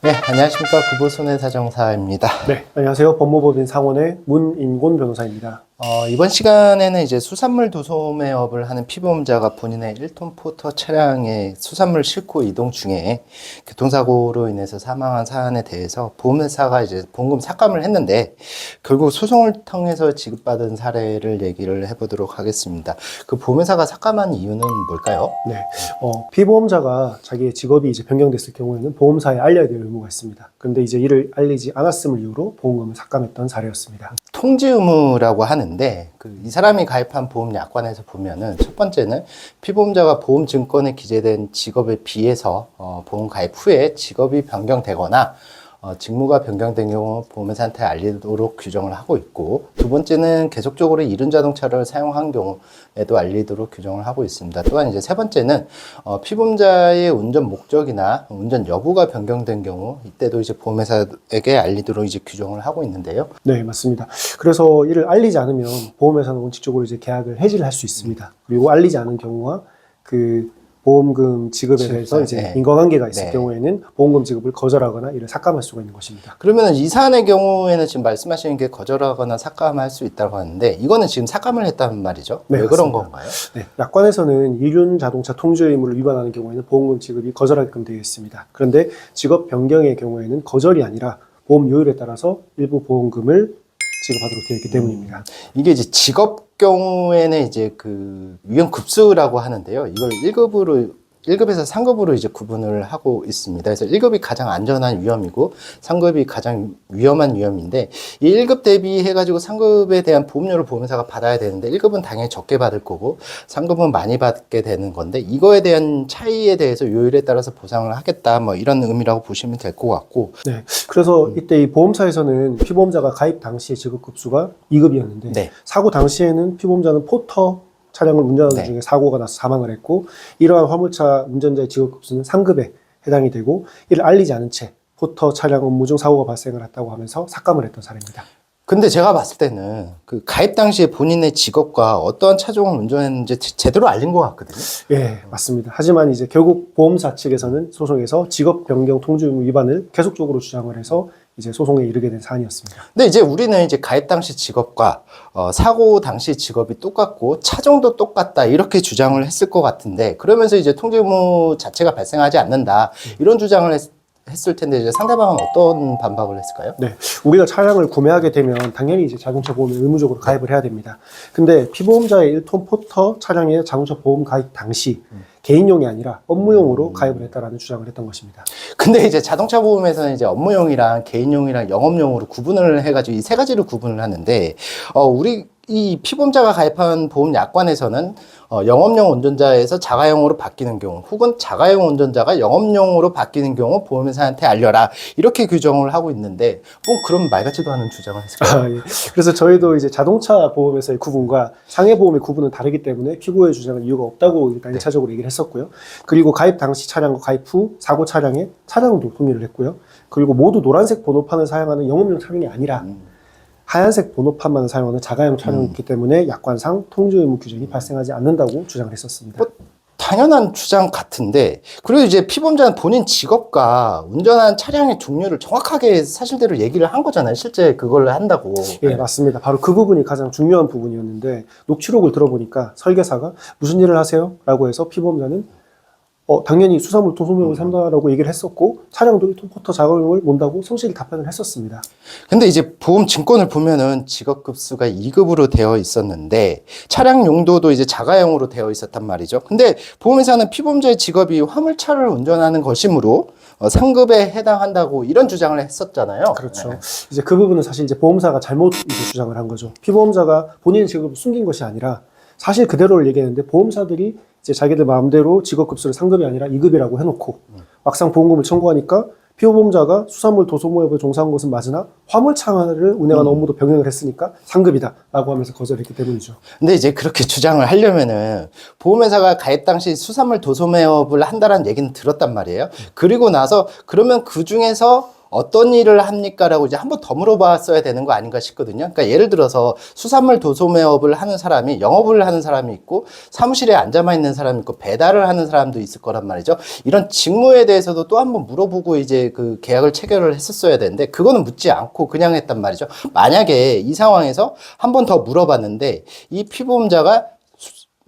네, 안녕하십니까. 구보손해사정사입니다. 네, 안녕하세요. 법무법인 상원의 문인곤 변호사입니다. 이번 시간에는 이제 수산물 도소매업을 하는 피보험자가 본인의 1톤 포터 차량에 수산물 싣고 이동 중에 교통사고로 인해서 사망한 사안에 대해서 보험회사가 이제 보험금 삭감을 했는데 결국 소송을 통해서 지급받은 사례를 얘기를 해보도록 하겠습니다. 그 보험회사가 삭감한 이유는 뭘까요? 네, 피보험자가 자기의 직업이 이제 변경됐을 경우에는 보험사에 알려야 될 의무가 있습니다. 그런데 이제 이를 알리지 않았음을 이유로 보험금을 삭감했던 사례였습니다. 통지 의무라고 하는데 이 사람이 가입한 보험 약관에서 보면은 첫 번째는 피보험자가 보험 증권에 기재된 직업에 비해서 보험 가입 후에 직업이 변경되거나 직무가 변경된 경우 보험회사한테 알리도록 규정을 하고 있고, 두 번째는 계속적으로 이륜 자동차를 사용한 경우에도 알리도록 규정을 하고 있습니다. 또한 이제 세 번째는 피보험자의 운전 목적이나 운전 여부가 변경된 경우 이때도 이제 보험회사에게 알리도록 이제 규정을 하고 있는데요. 네, 맞습니다. 그래서 이를 알리지 않으면 보험회사는 원칙적으로 이제 계약을 해지를 할 수 있습니다. 그리고 알리지 않은 경우와 그 보험금 지급에 대해서 이제 네. 인과관계가 있을 네. 경우에는 보험금 지급을 거절하거나 이를 삭감할 수가 있는 것입니다. 그러면 이 사안의 경우에는 지금 말씀하시는 게 거절하거나 삭감할 수 있다고 하는데, 이거는 지금 삭감을 했단 말이죠? 네, 왜 그런 맞습니다. 건가요? 네, 약관에서는 이륜 자동차 통지 의무를 위반하는 경우에는 보험금 지급이 거절하게끔 되어 있습니다. 그런데 직업 변경의 경우에는 거절이 아니라 보험 요율에 따라서 일부 보험금을 지급하도록 되어 있기 때문입니다. 이게 이제 직업 경우에는 이제 그 위험 급수라고 하는데요. 이걸 1급에서 상급으로 이제 구분을 하고 있습니다. 그래서 1급이 가장 안전한 위험이고 상급이 가장 위험한 위험인데, 이 1급 대비해가지고 상급에 대한 보험료를 보험회사가 받아야 되는데 1급은 당연히 적게 받을 거고 상급은 많이 받게 되는 건데, 이거에 대한 차이에 대해서 요율에 따라서 보상을 하겠다, 뭐 이런 의미라고 보시면 될 것 같고. 네, 그래서 이때 이 보험사에서는 피보험자가 가입 당시의 지급급수가 2급이었는데 네. 사고 당시에는 피보험자는 포터 차량을 운전하는 네. 중에 사고가 나서 사망을 했고, 이러한 화물차 운전자의 지급급수는 상급에 해당이 되고, 이를 알리지 않은 채 포터 차량 업무 중 사고가 발생을 했다고 하면서 삭감을 했던 사례입니다. 근데 제가 봤을 때는 그 가입 당시에 본인의 직업과 어떠한 차종을 운전했는지 제대로 알린 것 같거든요. 예, 맞습니다. 하지만 이제 결국 보험사 측에서는 소송에서 직업 변경 통지 의무 위반을 계속적으로 주장을 해서 이제 소송에 이르게 된 사안이었습니다. 근데 이제 우리는 이제 가입 당시 직업과 사고 당시 직업이 똑같고 차종도 똑같다 이렇게 주장을 했을 것 같은데, 그러면서 이제 통지 의무 자체가 발생하지 않는다 이런 주장을 했을 텐데, 이제 상대방은 어떤 반박을 했을까요? 네, 우리가 차량을 구매하게 되면 당연히 이제 자동차 보험에 의무적으로 가입을 해야 됩니다. 근데 피보험자의 1톤 포터 차량의 자동차 보험 가입 당시 개인용이 아니라 업무용으로 가입을 했다라는 주장을 했던 것입니다. 근데 이제 자동차 보험에서는 이제 업무용이랑 개인용이랑 영업용으로 구분을 해가지고 이 세 가지로 구분을 하는데, 우리 이 피보험자가 가입한 보험 약관에서는 영업용 운전자에서 자가용으로 바뀌는 경우, 혹은 자가용 운전자가 영업용으로 바뀌는 경우 보험회사한테 알려라 이렇게 규정을 하고 있는데, 그럼 말 같지도 않은 주장을 했을까요? 예. 그래서 저희도 이제 자동차 보험에서의 구분과 상해 보험의 구분은 다르기 때문에 피고의 주장은 이유가 없다고 일단 1차적으로 얘기를 했었고요. 그리고 가입 당시 차량과 가입 후 사고 차량의 차량도 동의를 했고요. 그리고 모두 노란색 번호판을 사용하는 영업용 차량이 아니라 하얀색 번호판만 사용하는 자가용 차량이기 때문에 약관상 통지 의무 규정이 발생하지 않는다고 주장을 했었습니다. 당연한 주장 같은데, 그리고 이제 피보험자는 본인 직업과 운전한 차량의 종류를 정확하게 사실대로 얘기를 한 거잖아요. 실제 그걸 한다고. 예, 맞습니다. 바로 그 부분이 가장 중요한 부분이었는데, 녹취록을 들어보니까 설계사가 무슨 일을 하세요? 라고 해서 피보험자는 당연히 수산물 도소매업을 산다라고 얘기를 했었고, 차량도 1톤 포터 자가용을 몬다고 성실히 답변을 했었습니다. 근데 이제 보험 증권을 보면은 직업급수가 2급으로 되어 있었는데 차량 용도도 이제 자가용으로 되어 있었단 말이죠. 근데 보험회사는 피보험자의 직업이 화물차를 운전하는 것이므로 상급에 해당한다고 이런 주장을 했었잖아요. 그렇죠. 네. 이제 그 부분은 사실 이제 보험사가 잘못 이제 주장을 한 거죠. 피보험자가 본인의 직업을 숨긴 것이 아니라 사실 그대로를 얘기했는데, 보험사들이 이제 자기들 마음대로 직업급수를 상급이 아니라 2급이라고 해놓고 막상 보험금을 청구하니까 피보험자가 수산물 도소매업을 종사한 것은 맞으나 화물차를 운행하는 업무도 병행을 했으니까 상급이다 라고 하면서 거절했기 때문이죠. 근데 이제 그렇게 주장을 하려면은 보험회사가 가입 당시 수산물 도소매업을 한다라는 얘기는 들었단 말이에요. 그리고 나서 그러면 그 중에서 어떤 일을 합니까라고 이제 한 번 더 물어봤어야 되는 거 아닌가 싶거든요. 그러니까 예를 들어서 수산물 도소매업을 하는 사람이 영업을 하는 사람이 있고 사무실에 앉아만 있는 사람이 있고 배달을 하는 사람도 있을 거란 말이죠. 이런 직무에 대해서도 또 한 번 물어보고 이제 그 계약을 체결을 했었어야 되는데 그거는 묻지 않고 그냥 했단 말이죠. 만약에 이 상황에서 한 번 더 물어봤는데 이 피보험자가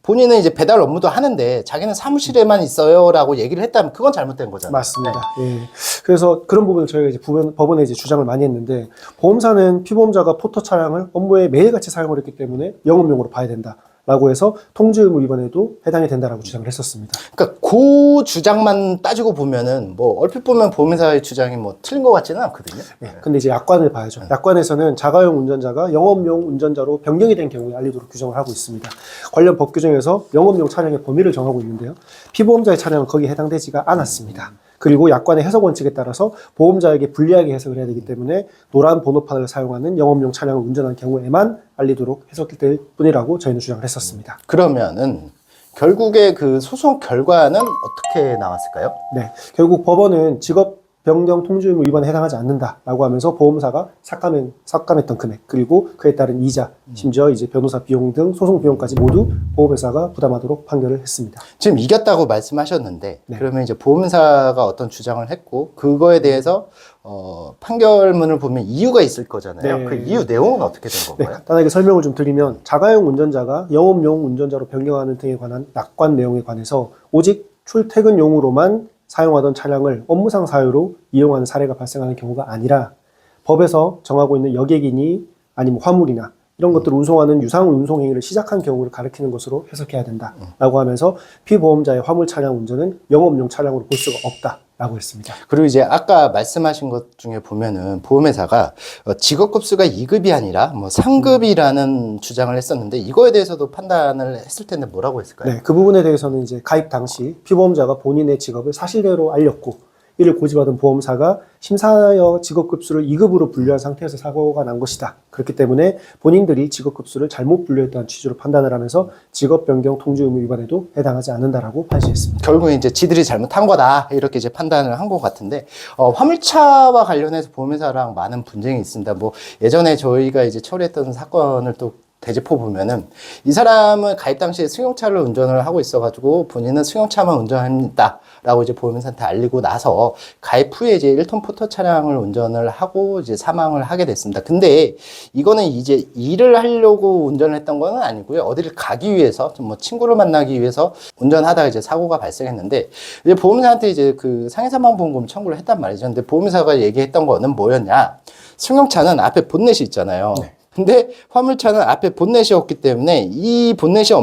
본인은 이제 배달 업무도 하는데 자기는 사무실에만 있어요라고 얘기를 했다면 그건 잘못된 거잖아요. 맞습니다. 예. 그래서 그런 부분을 저희가 이제 법원에 이제 주장을 많이 했는데 보험사는 피보험자가 포터 차량을 업무에 매일같이 사용을 했기 때문에 영업용으로 봐야 된다라고 해서 통지 의무 위반에도 해당이 된다라고 주장을 했었습니다. 그러니까 그 주장만 따지고 보면은 뭐 얼핏 보면 보험사의 주장이 뭐 틀린 것 같지는 않거든요. 네. 근데 이제 약관을 봐야죠. 약관에서는 자가용 운전자가 영업용 운전자로 변경이 된 경우에 알리도록 규정을 하고 있습니다. 관련 법 규정에서 영업용 차량의 범위를 정하고 있는데요. 피보험자의 차량은 거기에 해당되지가 않았습니다. 그리고 약관의 해석 원칙에 따라서 보험자에게 불리하게 해석을 해야 되기 때문에 노란 번호판을 사용하는 영업용 차량을 운전한 경우에만 알리도록 해석될 뿐이라고 저희는 주장을 했었습니다. 그러면은 결국에 그 소송 결과는 어떻게 나왔을까요? 네, 결국 법원은 직업 변경 통지 의무 위반에 해당하지 않는다라고 하면서 보험사가 삭감했던 금액 그리고 그에 따른 이자 심지어 이제 변호사 비용 등 소송 비용까지 모두 보험회사가 부담하도록 판결을 했습니다. 지금 이겼다고 말씀하셨는데 네. 그러면 이제 보험사가 어떤 주장을 했고 그거에 대해서 판결문을 보면 이유가 있을 거잖아요. 네. 그 이유 내용은 어떻게 된 네, 건가요? 간단하게 설명을 좀 드리면 자가용 운전자가 영업용 운전자로 변경하는 등에 관한 약관 내용에 관해서 오직 출퇴근용으로만 사용하던 차량을 업무상 사유로 이용하는 사례가 발생하는 경우가 아니라 법에서 정하고 있는 여객이니 아니면 화물이나 이런 것들을 운송하는 유상 운송 행위를 시작한 경우를 가리키는 것으로 해석해야 된다라고 하면서 피보험자의 화물 차량 운전은 영업용 차량으로 볼 수가 없다라고 했습니다. 그리고 이제 아까 말씀하신 것 중에 보면은 보험회사가 직업급수가 2급이 아니라 뭐 3급이라는 주장을 했었는데 이거에 대해서도 판단을 했을 텐데 뭐라고 했을까요? 네, 그 부분에 대해서는 이제 가입 당시 피보험자가 본인의 직업을 사실대로 알렸고 이를 고지받은 보험사가 심사하여 직업급수를 2급으로 분류한 상태에서 사고가 난 것이다. 그렇기 때문에 본인들이 직업급수를 잘못 분류했다는 취지로 판단을 하면서 직업변경 통지 의무 위반에도 해당하지 않는다라고 판시했습니다. 결국에 이제 지들이 잘못한 거다 이렇게 이제 판단을 한 것 같은데 화물차와 관련해서 보험회사랑 많은 분쟁이 있습니다. 뭐 예전에 저희가 이제 처리했던 사건을 또 되짚어 보면은 이 사람은 가입 당시에 승용차를 운전을 하고 있어가지고 본인은 승용차만 운전합니다라고 이제 보험회사한테 알리고 나서 가입 후에 이제 1톤 포터 차량을 운전을 하고 이제 사망을 하게 됐습니다. 근데 이거는 이제 일을 하려고 운전을 했던 건 아니고요. 어디를 가기 위해서 좀 뭐 친구를 만나기 위해서 운전하다가 이제 사고가 발생했는데 이제 보험사한테 이제 그 상해사망보험금 청구를 했단 말이죠. 근데 보험사가 얘기했던 거는 뭐였냐? 승용차는 앞에 본넷이 있잖아요. 네. 근데 화물차는 앞에 본넷이 없기 때문에 이 본넷이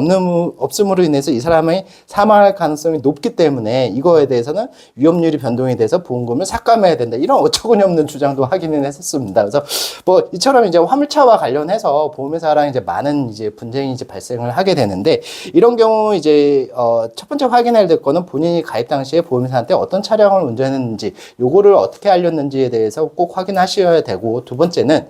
없음으로 인해서 이 사람이 사망할 가능성이 높기 때문에 이거에 대해서는 위험률이 변동이 돼서 보험금을 삭감해야 된다. 이런 어처구니 없는 주장도 하기는 했었습니다. 그래서 뭐 이처럼 이제 화물차와 관련해서 보험회사랑 이제 많은 이제 분쟁이 이제 발생을 하게 되는데 이런 경우 이제 첫 번째 확인해야 될 거는 본인이 가입 당시에 보험회사한테 어떤 차량을 운전했는지 요거를 어떻게 알렸는지에 대해서 꼭 확인하셔야 되고 두 번째는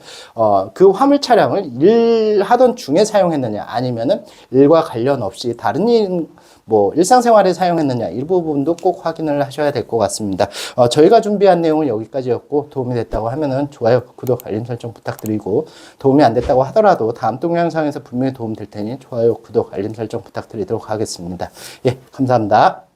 그 화물차 차량을 일하던 중에 사용했느냐 아니면은 일과 관련 없이 다른 뭐 일상생활에 사용했느냐 이 부분도 꼭 확인을 하셔야 될 것 같습니다. 저희가 준비한 내용은 여기까지였고 도움이 됐다고 하면은 좋아요, 구독, 알림 설정 부탁드리고 도움이 안 됐다고 하더라도 다음 동영상에서 분명히 도움 될 테니 좋아요, 구독, 알림 설정 부탁드리도록 하겠습니다. 예, 감사합니다.